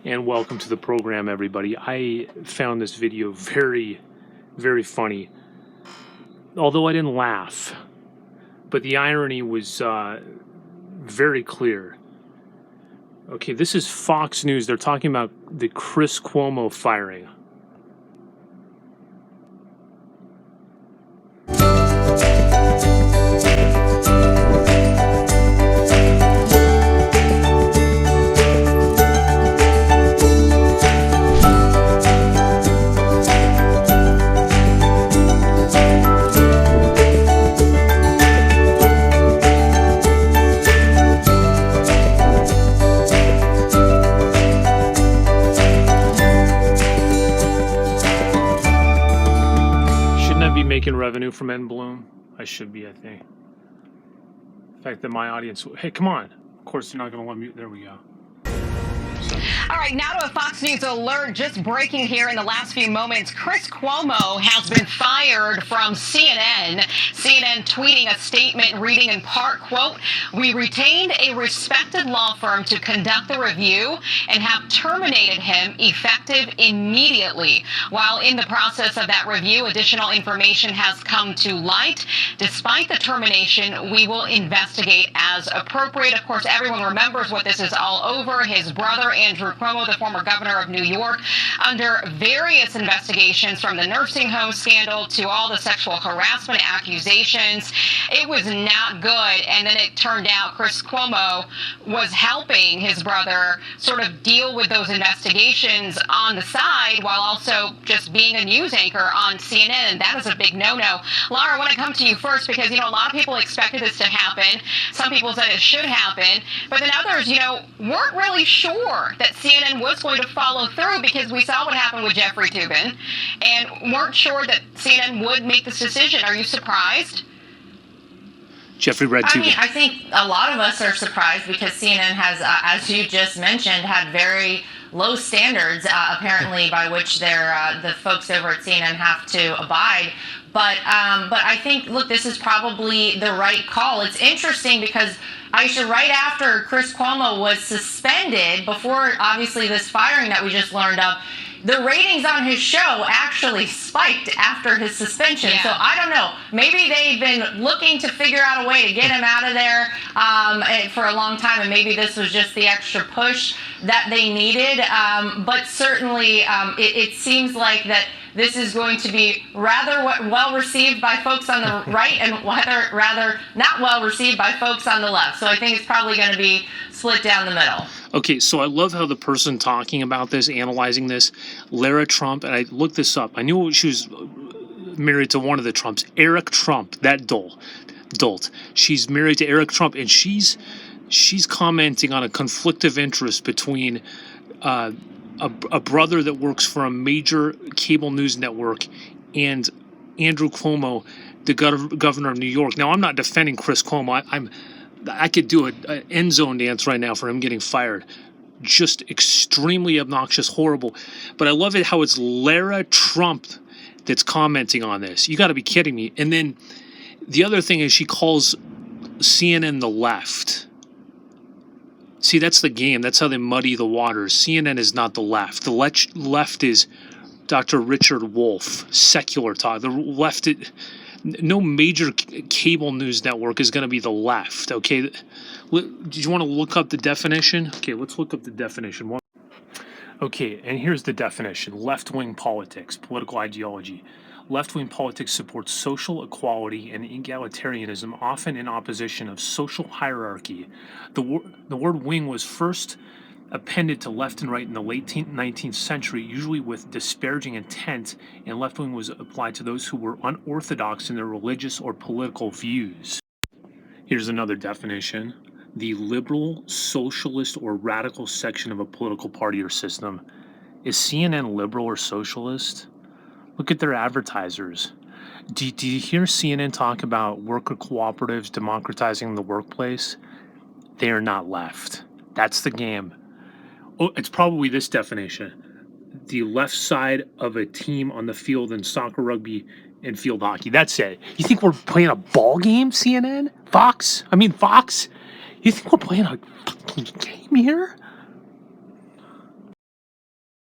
and welcome to the program, everybody. I found this video very, very funny, although I didn't laugh, but the irony was very clear. Okay, this is Fox News. They're talking about the Chris Cuomo firing. Making revenue from End Bloom. I should be, I think. The fact that my audience, hey, come on. Of course, you're not going to let me. There we go. All right, now to a Fox News alert. Just breaking here in the last few moments, Chris Cuomo has been fired from CNN. CNN tweeting a statement reading in part, quote, "We retained a respected law firm to conduct the review and have terminated him effective immediately. While in the process of that review, additional information has come to light. Despite the termination, we will investigate as appropriate." Of course, everyone remembers what this is all over. His brother, Andrew Cuomo, the former governor of New York, under various investigations, from the nursing home scandal to all the sexual harassment accusations. It was not good. And then it turned out Chris Cuomo was helping his brother sort of deal with those investigations on the side while also just being a news anchor on CNN. And that is a big no-no. Laura, I want to come to you first because, a lot of people expected this to happen. Some people said it should happen. But then others, weren't really sure that CNN was going to follow through because we saw what happened with Jeffrey Toobin and weren't sure that CNN would make this decision. Are you surprised? Jeffrey Red Toobin. I think a lot of us are surprised because CNN has, as you just mentioned, had very low standards, apparently, by which the folks over at CNN have to abide. But I think, look, this is probably the right call. It's interesting because, Aisha, right after Chris Cuomo was suspended, before obviously this firing that we just learned of, the ratings on his show actually spiked after his suspension. Yeah. So I don't know. Maybe they've been looking to figure out a way to get him out of there for a long time, and maybe this was just the extra push that they needed. But certainly it seems like that this is going to be rather well received by folks on the right and rather not well received by folks on the left. So I think it's probably going to be split down the middle. Okay, so I love how the person talking about this, analyzing this, Lara Trump, and I looked this up. I knew she was married to one of the Trumps, Eric Trump, that dolt. She's married to Eric Trump, and she's commenting on a conflict of interest between a brother that works for a major cable news network and Andrew Cuomo, the governor of New York. Now, I'm not defending Chris Cuomo. I could do an end zone dance right now for him getting fired. Just extremely obnoxious, horrible. But I love it how it's Lara Trump that's commenting on this. You got to be kidding me. And then the other thing is she calls CNN the left. See, that's the game. That's how they muddy the waters. CNN is not the left. The left is Dr. Richard Wolff, secular talk. The left, no major cable news network is going to be the left, okay? Do you want to look up the definition? Okay, let's look up the definition. Okay, and here's the definition. Left-wing politics, political ideology. Left-wing politics supports social equality and egalitarianism, often in opposition of social hierarchy. The word wing was first appended to left and right in the late 19th century, usually with disparaging intent, and left-wing was applied to those who were unorthodox in their religious or political views. Here's another definition. The liberal, socialist, or radical section of a political party or system. Is CNN liberal or socialist? Look at their advertisers. Do you hear CNN talk about worker cooperatives democratizing the workplace? They are not left. That's the game. Oh, it's probably this definition. The left side of a team on the field in soccer, rugby, and field hockey. That's it. You think we're playing a ball game, CNN? Fox? You think we're playing a fucking game here?